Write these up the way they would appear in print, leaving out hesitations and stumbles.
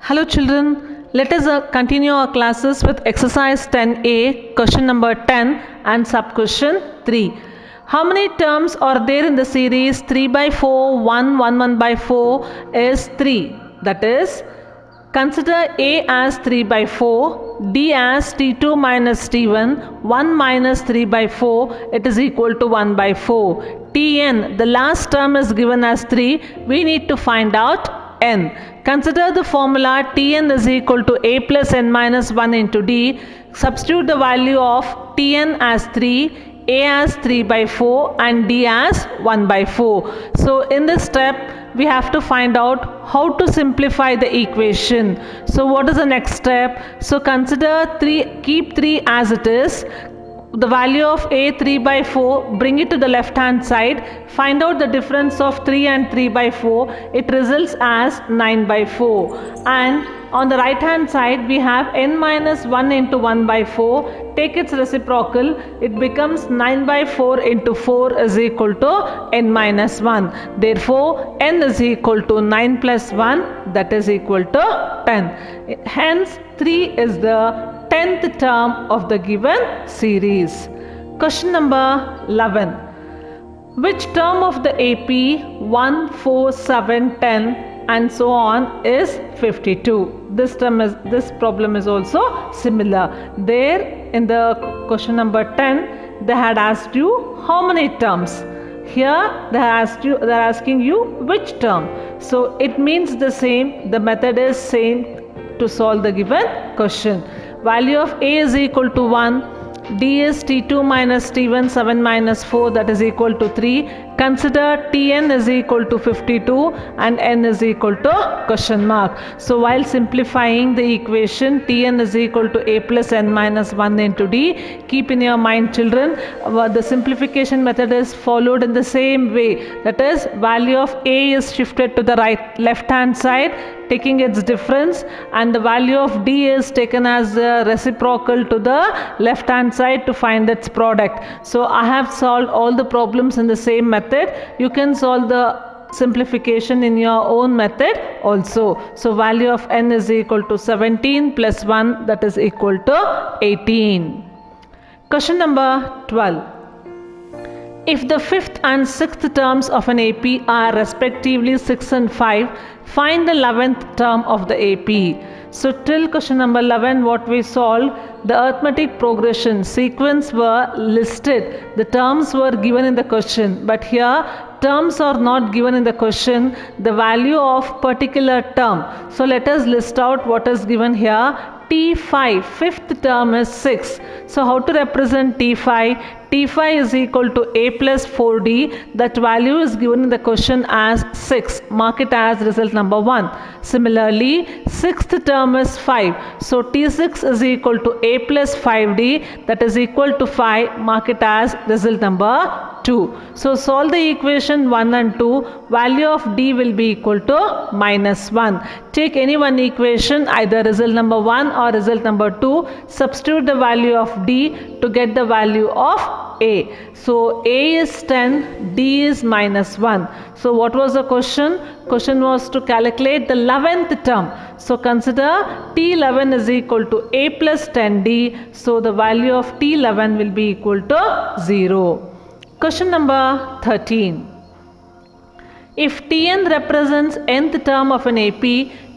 Hello children, let us continue our classes with exercise 10a, question number 10 and sub question 3. How many terms are there in the series 3 by 4, 1, 1, 1 by 4 is 3. That is, consider A as 3 by 4, D as T2 minus T1, 1 minus 3 by 4, it is equal to 1 by 4. Tn, the last term is given as 3, we need to find out n. Consider the formula Tn is equal to a plus n minus 1 into d. Substitute the value of Tn as 3, a as 3 by 4 and d as 1 by 4. So in this step we have to find out how to simplify the equation. So what is the next step? So consider 3, keep 3 as it is. The value of a 3 by 4, bring it to the left hand side, find out the difference of 3 and 3 by 4, it results as 9 by 4. And on the right hand side we have n minus 1 into 1 by 4, take its reciprocal, it becomes 9 by 4 into 4 is equal to n minus 1. Therefore n is equal to 9 plus 1, that is equal to 10. Hence 3 is the 10th term of the given series. Question number 11. Which term of the AP 1, 4, 7, 10 and so on is 52? This problem is also similar. There in the question number 10 they had asked you how many terms. Here they are asking you which term. So it means the same, the method is same to solve the given question. Value of a is equal to 1, d is t2 minus t1, 7 minus 4, that is equal to 3. Consider Tn is equal to 52 and n is equal to question mark. So while simplifying the equation Tn is equal to a plus n minus 1 into d, keep in your mind children, the simplification method is followed in the same way. That is, value of a is shifted to the left hand side, taking its difference, and the value of d is taken as the reciprocal to the left hand side to find its product. So I have solved all the problems in the same method. You can solve the simplification in your own method also. So value of n is equal to 17 plus 1, that is equal to 18. Question number 12. If the fifth and sixth terms of an AP are respectively 6 and 5, find the 11th term of the AP. So till question number 11 what we solved, the arithmetic progression sequence were listed. The terms were given in the question, but here terms are not given in the question, the value of particular term. So let us list out what is given here. T5, fifth term is 6. So how to represent T5? T5 is equal to a plus 4d. That value is given in the question as 6. Mark it as result number 1. Similarly, sixth term is 5. So T6 is equal to a plus 5d. That is equal to 5. Mark it as result number 2. So solve the equation 1 and 2. Value of d will be equal to minus 1. Take any one equation, either result number 1 or result number 2. Substitute the value of d to get the value of a. So a is 10, d is minus 1. So what was the question? Question was to calculate the 11th term. So consider T11 is equal to a plus 10d. So the value of T11 will be equal to 0. Question number 13. If Tn represents nth term of an AP,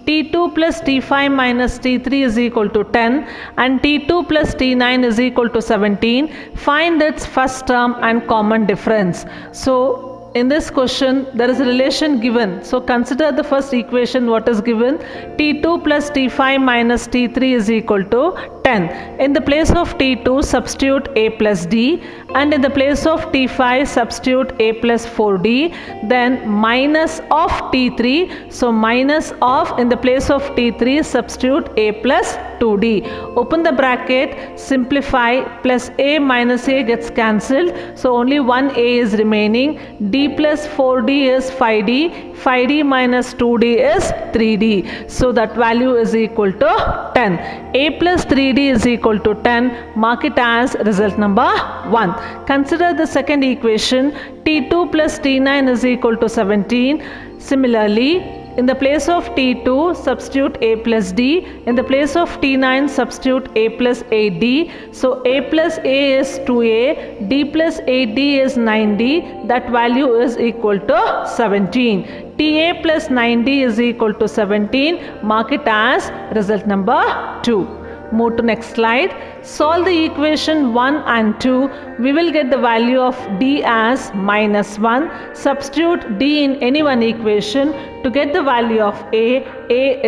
T2 plus T5 minus T3 is equal to 10 and T2 plus T9 is equal to 17, find its first term and common difference. So in this question there is a relation given. So consider the first equation what is given. T2 plus T5 minus T3 is equal to 10. In the place of T2 substitute a plus d, and in the place of T5 substitute a plus 4d, then minus of T3, so minus of, in the place of T3 substitute a plus 2d. Open the bracket, simplify, plus a minus a gets cancelled, so only one a is remaining. D plus 4d is 5d, 5d minus 2d is 3d, so that value is equal to 10. A plus 3d is equal to 10. Mark it as result number 1. Consider the second equation. T2 plus T9 is equal to 17. Similarly, In the place of T2, substitute A plus D. In the place of T9, substitute A plus AD. So A plus A is 2A, D plus AD is 9D. That value is equal to 17. TA plus 9D is equal to 17. Mark it as result number 2. Move to next slide. Solve the equation 1 and 2. We will get the value of D as -1. Substitute D in any one equation. To get the value of A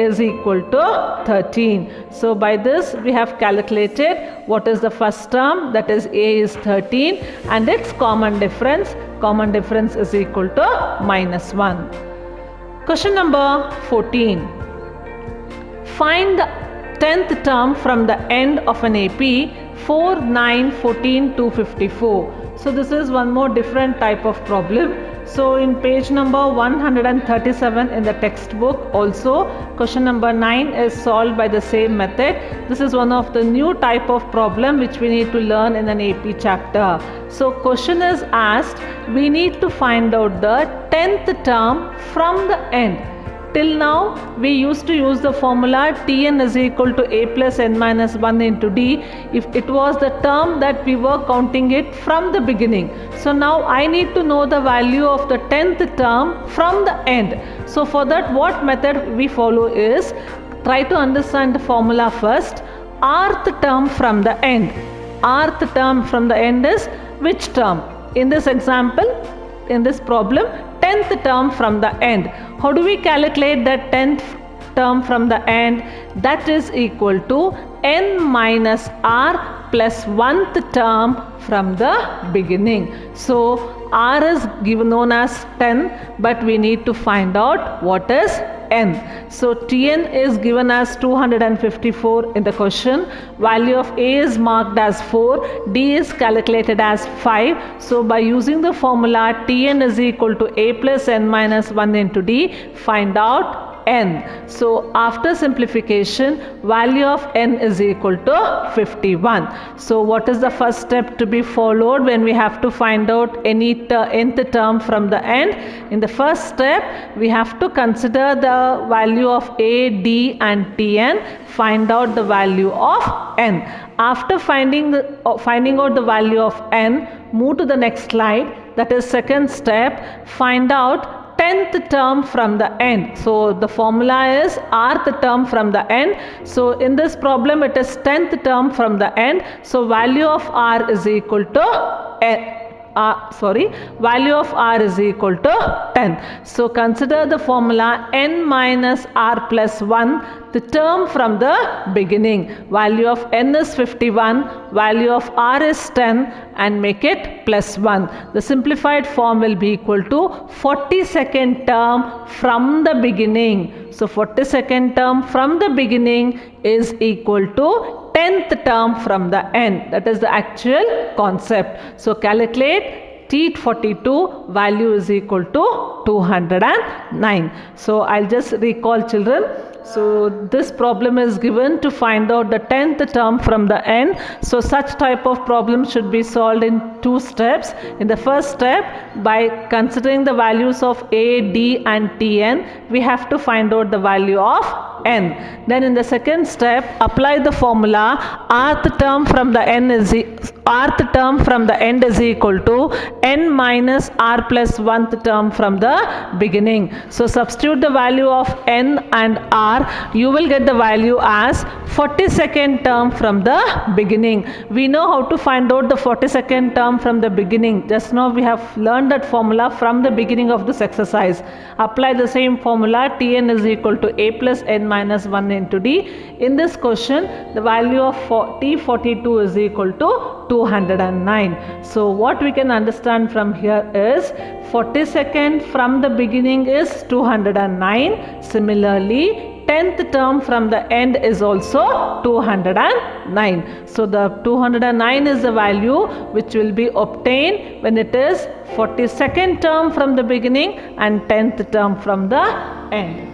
is equal to 13. So by this we have calculated what is the first term, that is A is 13, and its common difference. Common difference is equal to -1. Question number 14. Find the 10th term from the end of an AP 4, 9, 14, 254. So this is one more different type of problem. So in page number 137 in the textbook also, question number 9 is solved by the same method. This is one of the new type of problem which we need to learn in an AP chapter. So question is asked, we need to find out the 10th term from the end. Till now we used to use the formula Tn is equal to A plus n minus 1 into D if it was the term that we were counting it from the beginning. So now I need to know the value of the 10th term from the end. So for that, what method we follow is, try to understand the formula first. Rth term from the end. Rth term from the end is which term? In this example, in this problem, 10th term from the end. How do we calculate that 10th term from the end? That is equal to n minus r plus 1th term from the beginning. So r is given known as 10, but we need to find out what is n. So Tn is given as 254 in the question. Value of A is marked as 4. D is calculated as 5. So by using the formula Tn is equal to A plus n minus 1 into D, find out n. So after simplification, value of n is equal to 51. So what is the first step to be followed when we have to find out any nth term from the end? In the first step, we have to consider the value of A, D and Tn, find out the value of n. After finding out the value of n, move to the next slide. That is second step, find out 10th term from the end. So the formula is rth term from the end. So in this problem it is 10th term from the end. So value of r is equal to value of r is equal to 10. So consider the formula n minus r plus 1, the term from the beginning. Value of n is 51, value of r is 10, and make it plus 1. The simplified form will be equal to 42nd term from the beginning. So 42nd term from the beginning is equal to 10th term from the end. That is the actual concept. So calculate T42, value is equal to 209. So I'll just recall, children. So this problem is given to find out the 10th term from the end. So such type of problem should be solved in 2 steps. In the first step, by considering the values of A, D and Tn, we have to find out the value of n. Then in the second step, apply the formula rth term from the end is equal to n minus r plus 1th term from the beginning. So substitute the value of n and r. You will get the value as 42nd term from the beginning. We know how to find out the 42nd term from the beginning. Just now we have learned that formula from the beginning of this exercise. Apply the same formula. Tn is equal to A plus n minus 1 into D. In this question, the value of T42 is equal to 209. So what we can understand from here is 42nd from the beginning is 209. Similarly, 10th term from the end is also 209. So the 209 is the value which will be obtained when it is 42nd term from the beginning and 10th term from the end.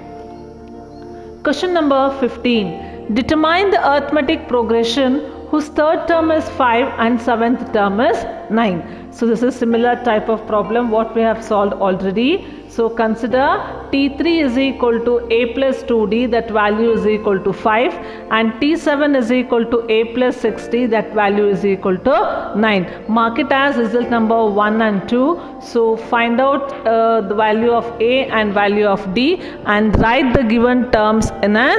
Question number 15. Determine the arithmetic progression whose third term is 5 and seventh term is 9. So this is similar type of problem what we have solved already. So consider T3 is equal to A plus 2D, that value is equal to 5, and T7 is equal to A plus 6D, that value is equal to 9. Mark it as result number 1 and 2. So find out the value of A and value of D and write the given terms in an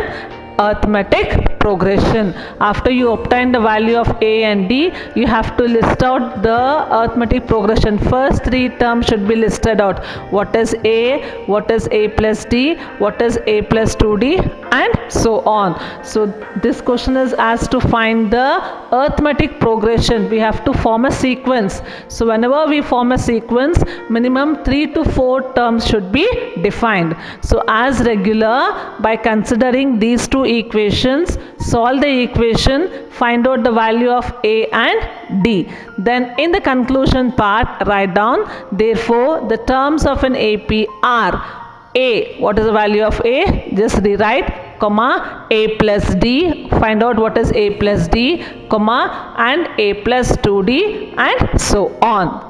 arithmetic progression. After you obtain the value of A and D, you have to list out the arithmetic progression. First three terms should be listed out. What is A, what is A plus D, what is A plus 2D, and so on. So this question is asked to find the arithmetic progression. We have to form a sequence. So whenever we form a sequence, minimum 3 to 4 terms should be defined. So as regular, by considering these two equations, solve the equation, find out the value of A and D. Then in the conclusion part, write down, therefore the terms of an AP are A, what is the value of A? Just rewrite, comma, A plus D, find out what is A plus D, comma, and A plus 2D, and so on.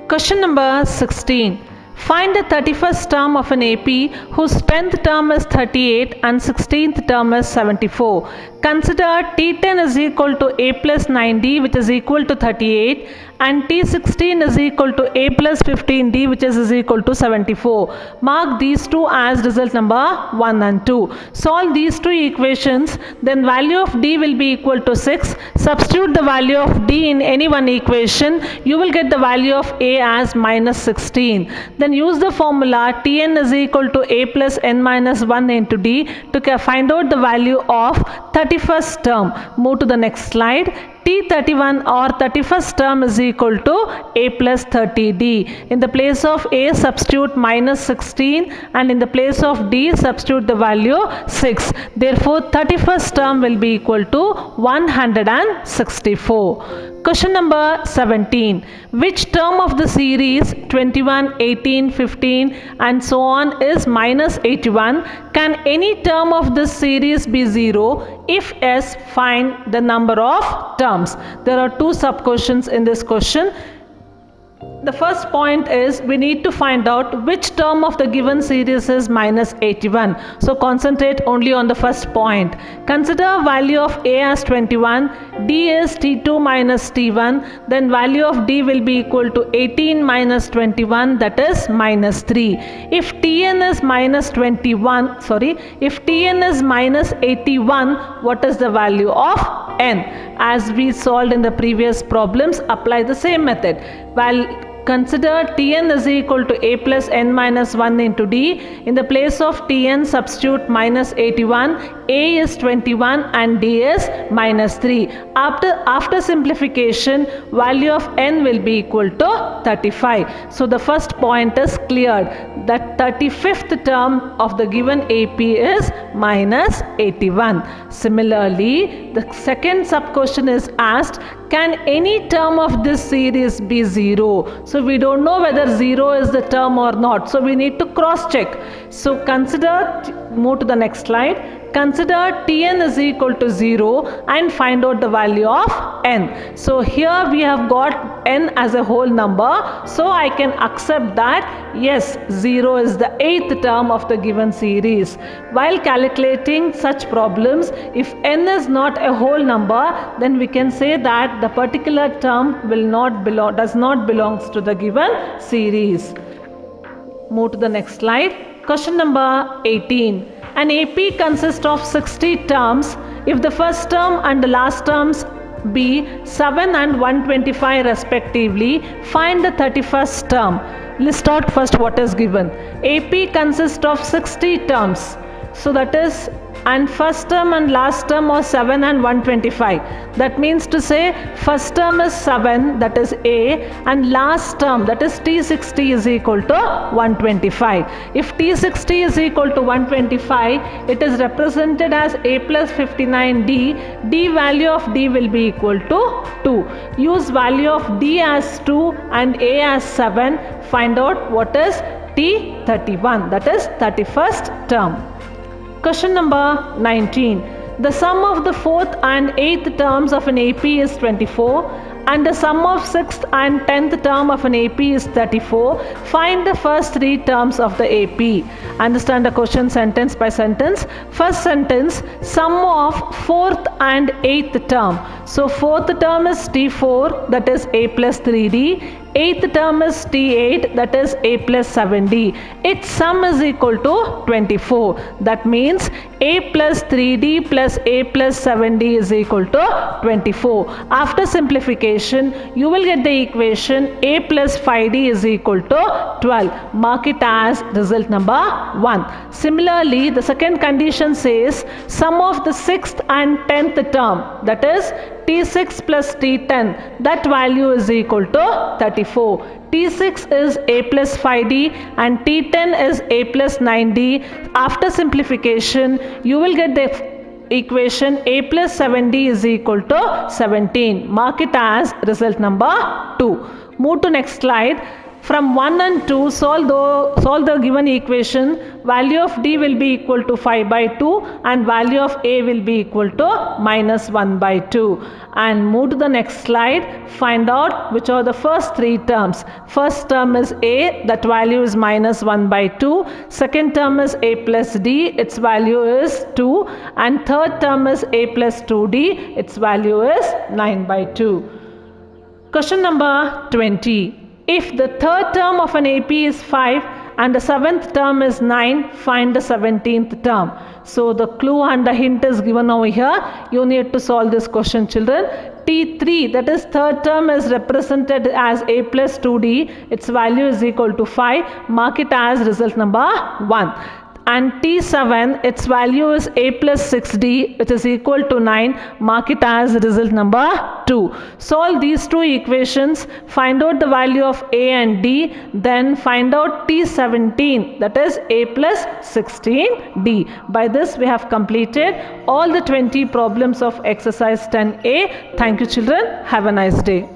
Question number 16. Find the 31st term of an AP whose 10th term is 38 and 16th term is 74. Consider T10 is equal to A plus 9D, which is equal to 38, and T16 is equal to A plus 15D, which is equal to 74. Mark these two as result number 1 and 2. Solve these two equations, then value of D will be equal to 6. Substitute the value of D in any one equation. You will get the value of A as minus 16. Then use the formula Tn is equal to A plus n minus 1 into D to find out the value of 31st term. Move to the next slide. T31 or 31st term is equal to A plus 30D. In the place of A, substitute minus 16, and in the place of D, substitute the value 6. Therefore, 31st term will be equal to 164. Question number 17. Which term of the series 21, 18, 15 and so on is minus 81? Can any term of this series be 0? If yes, find the number of terms. There are two sub-questions in this question. The first point is we need to find out which term of the given series is minus 81. So concentrate only on the first point. Consider value of A as 21, D is T2 minus T1, then value of D will be equal to 18 minus 21, that is minus 3. If Tn is minus 81, what is the value of n? As we solved in the previous problems, apply the same method. Consider Tn is equal to A plus n minus 1 into D. In the place of Tn, substitute minus 81. A is 21 and D is minus 3. After simplification, value of n will be equal to 35. So the first point is cleared. That 35th term of the given AP is minus 81. Similarly, the second sub-question is asked, can any term of this series be 0? So we don't know whether 0 is the term or not. So we need to cross check. So move to the next slide. Consider Tn is equal to 0 and find out the value of n. So here we have got n as a whole number. So I can accept that yes, 0 is the 8th term of the given series. While calculating such problems, if n is not a whole number, then we can say that the particular term does not belongs to the given series. Move to the next slide. Question number 18. An AP consists of 60 terms. If the first term and the last terms be 7 and 125 respectively, find the 31st term. List out first what is given. AP consists of 60 terms. So that is, and first term and last term are 7 and 125. That means to say first term is 7, that is A, and last term, that is T60, is equal to 125. If T60 is equal to 125, it is represented as A plus 59D. D value of D will be equal to 2. Use value of D as 2 and A as 7. Find out what is T31, that is 31st term. Question number 19. The sum of the 4th and 8th terms of an AP is 24 and the sum of 6th and 10th term of an AP is 34. Find the first 3 terms of the AP. Understand the question sentence by sentence. First sentence, sum of 4th and 8th term. So 4th term is T4, that is A plus 3D. 8th term is T8, that is A plus 7D. Its sum is equal to 24. That means A plus 3D plus A plus 7D is equal to 24. After simplification, you will get the equation A plus 5D is equal to 12. Mark it as result number 1. Similarly, the second condition says sum of the 6th and 10th term, that is T6 plus T10, that value is equal to 34. T6 is A plus 5D and T10 is A plus 9D. After simplification, you will get the equation A plus 7D is equal to 17. Mark it as result number 2. Move to next slide. From 1 and 2, solve the given equation. Value of D will be equal to 5 by 2 and value of A will be equal to minus 1 by 2. And move to the next slide. Find out which are the first 3 terms. First term is A, that value is minus 1 by 2. Second term is A plus D, its value is 2. And third term is A plus 2D, its value is 9 by 2. Question number 20. If the third term of an AP is 5 and the 7th term is 9, find the 17th term. So the clue and the hint is given over here. You need to solve this question, children. T3, that is third term, is represented as A plus 2D. Its value is equal to 5. Mark it as result number 1. And T7, its value is A plus 6D, which is equal to 9. Mark it as result number 2. Solve these two equations, find out the value of A and D, then find out T17, that is A plus 16D. By this we have completed all the 20 problems of exercise 10A. Thank you, children. Have a nice day.